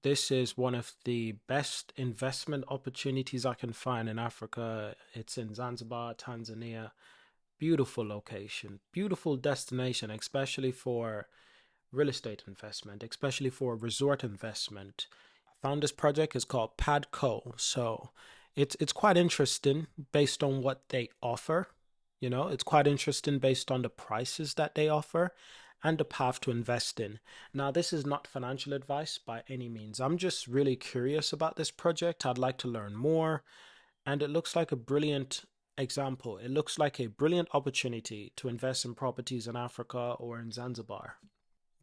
This is one of the best investment opportunities I can find in Africa. It's in Zanzibar, Tanzania. Beautiful location, beautiful destination, especially for real estate investment, especially for resort investment. I found this project is called Padco. So it's quite interesting based on what they offer. It's quite interesting based on the prices that they offer and the path to invest in. Now, this is not financial advice by any means. I'm just really curious about this project. I'd like to learn more, and it looks like a brilliant example. It looks like a brilliant opportunity to invest in properties in Africa or in Zanzibar.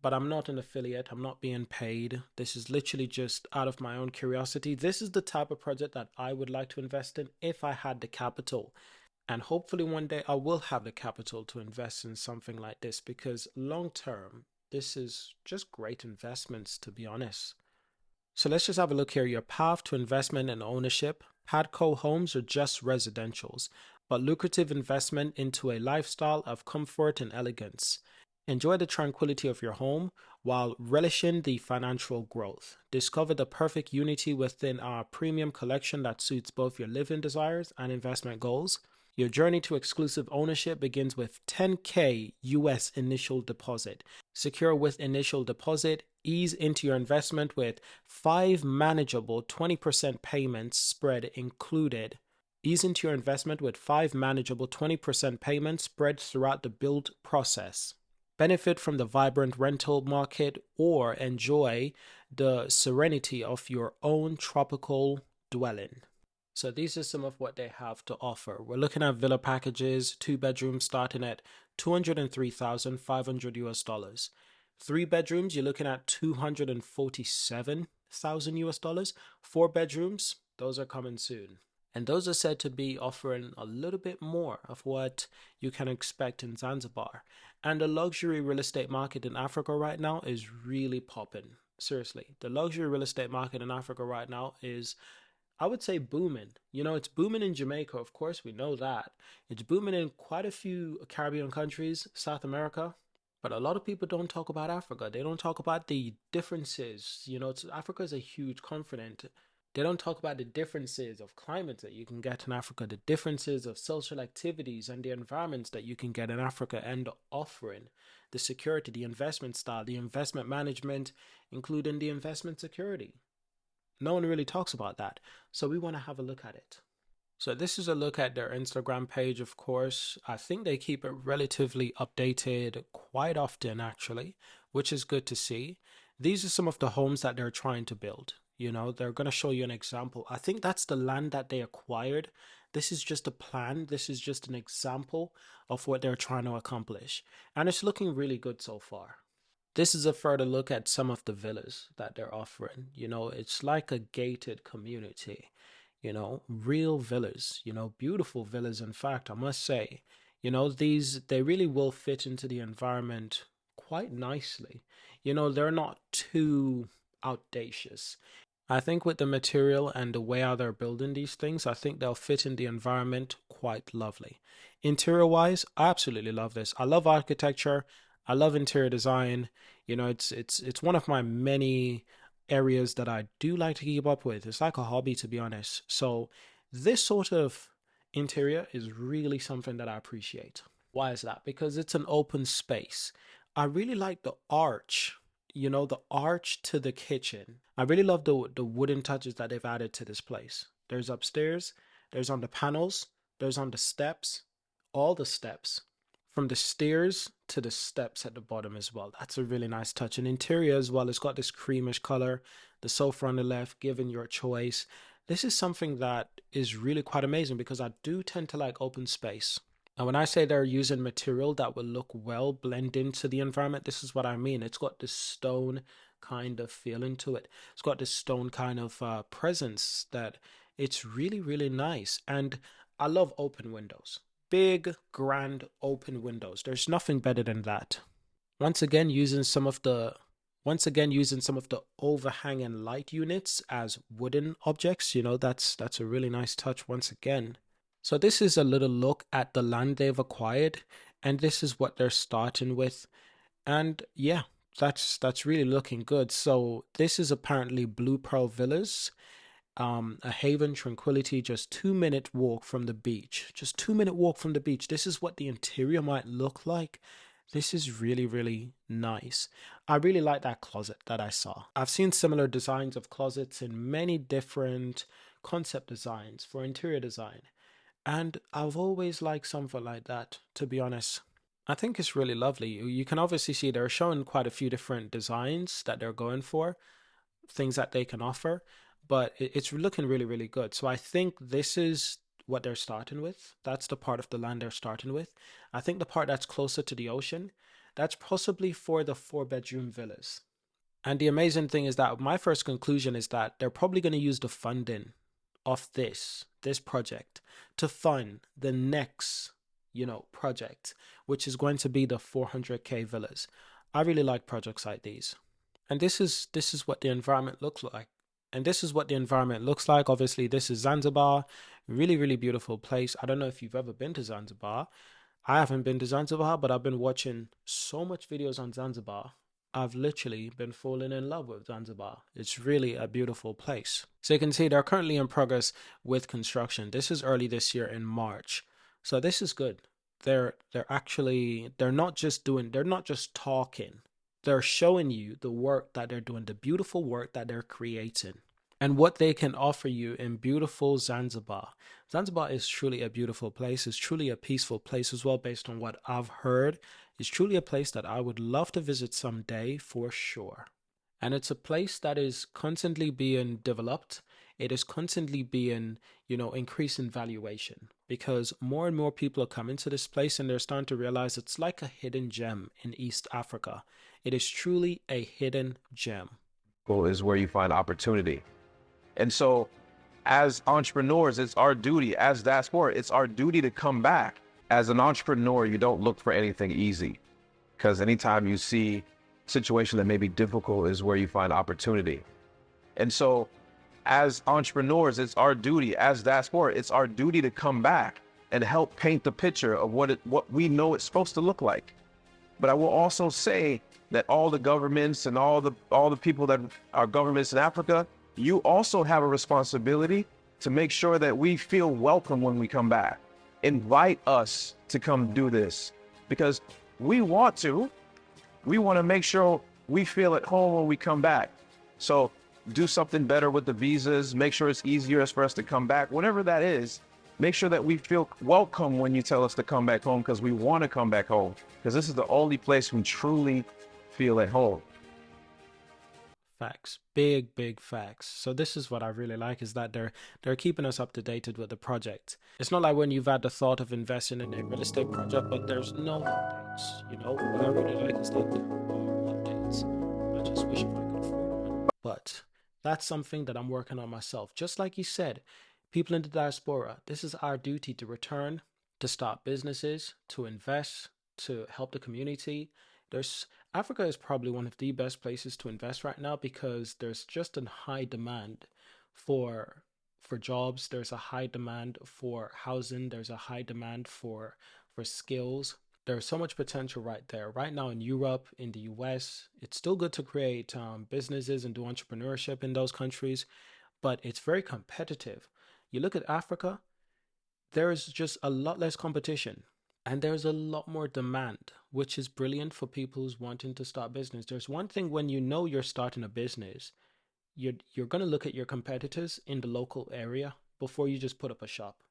But I'm not an affiliate. I'm not being paid. This is literally just out of my own curiosity. This is the type of project that I would like to invest in if I had the capital. And hopefully one day I will have the capital to invest in something like this because long term, this is just great investments, to be honest. So let's just have a look here. Your path to investment and ownership. Padco homes are just residentials, but lucrative investment into a lifestyle of comfort and elegance. Enjoy the tranquility of your home while relishing the financial growth. Discover the perfect unity within our premium collection that suits both your living desires and investment goals. Your journey to exclusive ownership begins with 10K US initial deposit. Secure with initial deposit, ease into your investment with 5 manageable 20% payments spread included. Ease into your investment with 5 manageable 20% payments spread throughout the build process. Benefit from the vibrant rental market or enjoy the serenity of your own tropical dwelling. So these are some of what they have to offer. We're looking at villa packages, 2 bedrooms starting at 203,500 US dollars. 3 bedrooms, you're looking at 247,000 US dollars. 4 bedrooms, those are coming soon. And those are said to be offering a little bit more of what you can expect in Zanzibar. And the luxury real estate market in Africa right now is really popping. Seriously, the luxury real estate market in Africa right now is, I would say, booming. It's booming in Jamaica, of course, we know that. It's booming in quite a few Caribbean countries, South America. But a lot of people don't talk about Africa. They don't talk about the differences. Africa is a huge continent. They don't talk about the differences of climates that you can get in Africa, the differences of social activities and the environments that you can get in Africa, and the offering, the security, the investment style, the investment management, including the investment security. No one really talks about that. So we want to have a look at it. So this is a look at their Instagram page, of course. I think they keep it relatively updated quite often, actually, which is good to see. These are some of the homes that they're trying to build. They're going to show you an example. I think that's the land that they acquired. This is just a plan. This is just an example of what they're trying to accomplish. And it's looking really good so far. This is a further look at some of the villas that they're offering. It's like a gated community, real villas, beautiful villas. In fact, I must say, they really will fit into the environment quite nicely. They're not too outdacious. I think with the material and the way how they're building these things, I think they'll fit in the environment quite lovely. Interior wise, I absolutely love this. I love architecture. I love interior design. It's one of my many areas that I do like to keep up with. It's like a hobby, to be honest. So this sort of interior is really something that I appreciate. Why is that? Because it's an open space. I really like the arch, the arch to the kitchen. I really love the wooden touches that they've added to this place. There's upstairs, there's on the panels, there's on the steps, all the steps, from the stairs to the steps at the bottom as well. That's a really nice touch. And interior as well, it's got this creamish color. The sofa on the left, given your choice. This is something that is really quite amazing because I do tend to like open space. And when I say they're using material that will look well blend into the environment, this is what I mean. It's got this stone kind of feeling to it. It's got this stone kind of presence that it's really, really nice. And I love open windows. Big, grand, open windows. There's nothing better than that. Once again, using some of the overhanging light units as wooden objects, that's a really nice touch once again. So this is a little look at the land they've acquired, and this is what they're starting with. And yeah, That's really looking good. So this is apparently Blue Pearl Villas, a haven tranquility, just 2 minute walk from the beach. Just 2 minute walk from the beach. This is what the interior might look like. This is really, really nice. I really like that closet that I saw. I've seen similar designs of closets in many different concept designs for interior design. And I've always liked something like that, to be honest. I think it's really lovely. You can obviously see they're showing quite a few different designs that they're going for, things that they can offer, but it's looking really, really good. So I think this is what they're starting with. That's the part of the land they're starting with. I think the part that's closer to the ocean, that's possibly for the 4 bedroom villas. And the amazing thing is that my first conclusion is that they're probably going to use the funding of this project to fund the next, project, which is going to be the 400K villas. I really like projects like these. And this is what the environment looks like. And this is what the environment looks like. Obviously, this is Zanzibar, really, really beautiful place. I don't know if you've ever been to Zanzibar. I haven't been to Zanzibar, but I've been watching so much videos on Zanzibar. I've literally been falling in love with Zanzibar. It's really a beautiful place. So you can see they're currently in progress with construction. This is early this year in March. So this is good. They're not just talking. They're showing you the work that they're doing, the beautiful work that they're creating, and what they can offer you in beautiful Zanzibar. Zanzibar is truly a beautiful place. It's truly a peaceful place as well, based on what I've heard. It's truly a place that I would love to visit someday for sure. And it's a place that is constantly being developed. It is constantly being, increased in valuation, because more and more people are coming to this place and they're starting to realize it's like a hidden gem in East Africa. It is truly a hidden gem. Is where you find opportunity. And so as entrepreneurs, it's our duty, as diaspora, it's our duty to come back. As an entrepreneur, you don't look for anything easy, because anytime you see a situation that may be difficult is where you find opportunity. And so as entrepreneurs, it's our duty, as diaspora, it's our duty to come back and help paint the picture of what we know it's supposed to look like. But I will also say that all the governments and all the people that are governments in Africa, you also have a responsibility to make sure that we feel welcome when we come back. Invite us to come do this, because we want to make sure we feel at home when we come back. So do something better with the visas, make sure it's easier for us to come back, whatever that is. Make sure that we feel welcome when you tell us to come back home, because we want to come back home, because this is the only place we truly feel at home. Facts, big, big facts. So this is what I really like, is that they're keeping us up to date with the project. It's not like when you've had the thought of investing in a real estate project, but there's no updates. What I really like is that there are updates. I just wish if I could afford one. But that's something that I'm working on myself. Just like you said, people in the diaspora, this is our duty to return, to start businesses, to invest, to help the community. There's Africa is probably one of the best places to invest right now, because there's just a high demand for jobs. There's a high demand for housing. There's a high demand for skills. There's so much potential right there. Right now in Europe, in the US, it's still good to create businesses and do entrepreneurship in those countries, but it's very competitive. You look at Africa, there is just a lot less competition. And there's a lot more demand, which is brilliant for people who's wanting to start business. There's one thing: when you know you're starting a business, you're going to look at your competitors in the local area before you just put up a shop.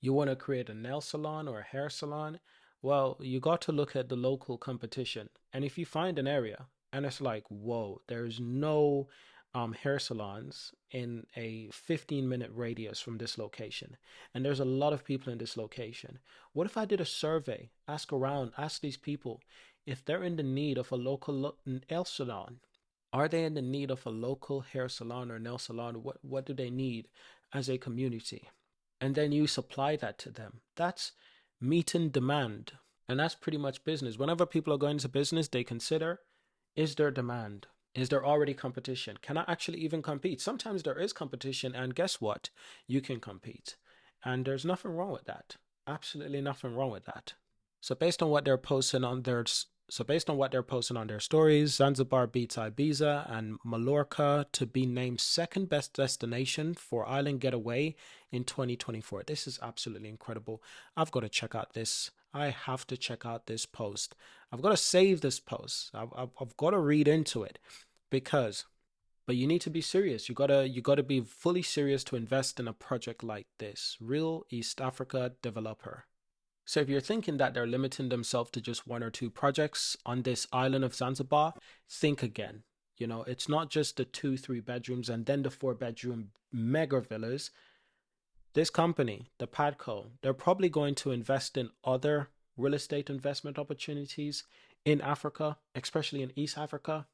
You want to create a nail salon or a hair salon, well, you got to look at the local competition. And if you find an area and it's like, whoa, there's no hair salons in a 15-minute radius from this location, and there's a lot of people in this location. What if I did a survey, ask around, ask these people if they're in the need of a local nail salon? Are they in the need of a local hair salon or nail salon? What do they need as a community? And then you supply that to them. That's meeting demand. And that's pretty much business. Whenever people are going to business, they consider, is there demand? Is there already competition? Can I actually even compete? Sometimes there is competition, and guess what? You can compete. And there's nothing wrong with that. Absolutely nothing wrong with that. So based on what they're posting on their So based on what they're posting on their stories, Zanzibar beats Ibiza and Mallorca to be named second best destination for island getaway in 2024. This is absolutely incredible. I've got to check out this. I have to check out this post. I've got to save this post. I've got to read into it because, but you need to be serious. You gotta be fully serious to invest in a project like this. Real East Africa developer. So if you're thinking that they're limiting themselves to just one or two projects on this island of Zanzibar, think again. You know, it's not just the two, three bedrooms and then the four-bedroom mega villas. This company, the Padco, they're probably going to invest in other real estate investment opportunities in Africa, especially in East Africa.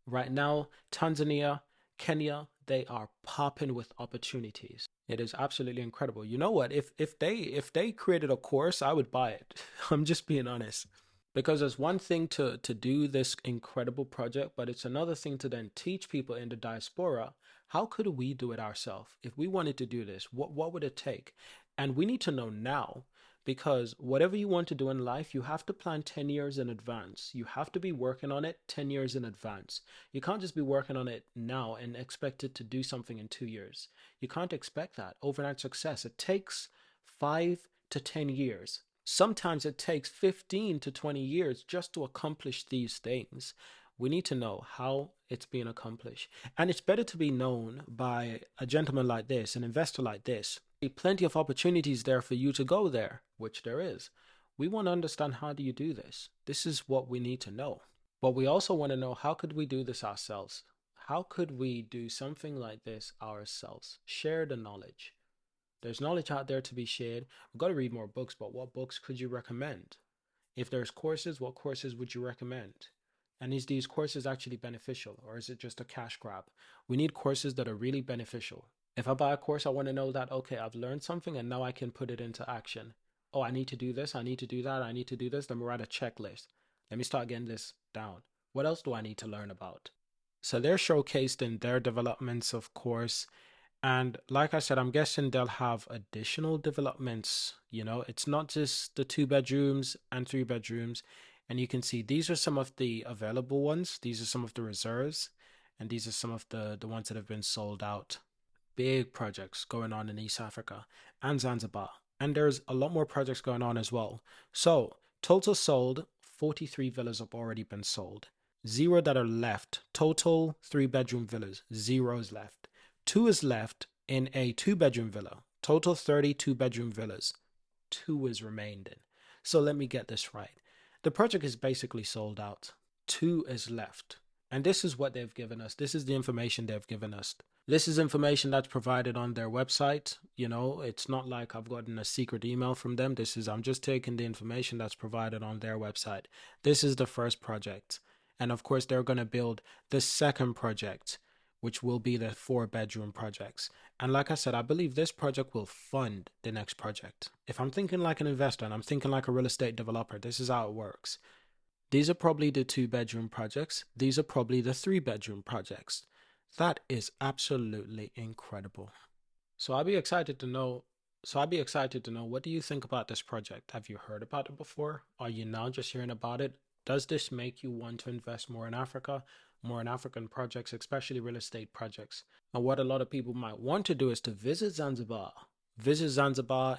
Right now, Tanzania, Kenya, they are popping with opportunities. It is absolutely incredible. You know what? If they created a course, I would buy it. I'm just being honest. Because it's one thing to do this incredible project, but it's another thing to then teach people in the diaspora, how could we do it ourselves? If we wanted to do this, what would it take? And we need to know now, because whatever you want to do in life, you have to plan 10 years in advance. You have to be working on it 10 years in advance. You can't just be working on it now and expect it to do something in 2 years. You can't expect that overnight success. It takes 5 to 10 years. Sometimes it takes 15 to 20 years just to accomplish these things. We need to know how it's being accomplished. And it's better to be known by a gentleman like this, an investor like this. Plenty of opportunities there for you to go there, which there is. We want to understand, how do you do this? This is what we need to know. But we also want to know, how could we do this ourselves? How could we do something like this ourselves? Share the knowledge. There's knowledge out there to be shared. We've got to read more books, but what books could you recommend? If there's courses, what courses would you recommend? And is these courses actually beneficial, or is it just a cash grab? We need courses that are really beneficial. If I buy a course, I want to know that, okay, I've learned something and now I can put it into action. Oh, I need to do this, I need to do that, I need to do this. Let me write a checklist. Let me start getting this down. What else do I need to learn about? So they're showcased in their developments, of course. And like I said, I'm guessing they'll have additional developments. You know, it's not just the 2 bedrooms and 3 bedrooms. And you can see these are some of the available ones. These are some of the reserves. And these are some of the ones that have been sold out. Big projects going on in East Africa and Zanzibar. And there's a lot more projects going on as well. So, total sold, 43 villas have already been sold. 0 that are left. Total 3 bedroom villas, 0 is left. 2 is left in a 2 bedroom villa. Total 32 bedroom villas. 2 is remaining. So let me get this right. The project is basically sold out. 2 is left. And this is what they've given us. This is the information they've given us. This is information that's provided on their website. You know, it's not like I've gotten a secret email from them. I'm just taking the information that's provided on their website. This is the first project. And of course, they're going to build the second project, which will be the 4 bedroom projects. And like I said, I believe this project will fund the next project. If I'm thinking like an investor and I'm thinking like a real estate developer, this is how it works. These are probably the 2 bedroom projects. These are probably the 3 bedroom projects. That is absolutely incredible. So I'd be excited to know. What do you think about this project? Have you heard about it before? Are you now just hearing about it? Does this make you want to invest more in Africa, more in African projects, especially real estate projects? And what a lot of people might want to do is to visit Zanzibar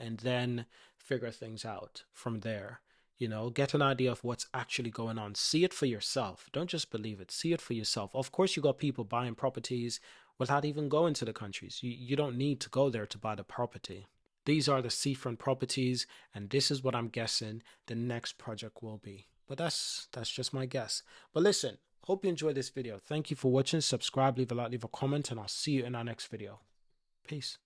and then figure things out from there. You know, get an idea of what's actually going on. See it for yourself. Don't just believe it. See it for yourself. Of course, you got people buying properties without even going to the countries. You don't need to go there to buy the property. These are the seafront properties, and this is what I'm guessing the next project will be. But that's just my guess. But listen, hope you enjoyed this video. Thank you for watching. Subscribe, leave a like, leave a comment, and I'll see you in our next video. Peace.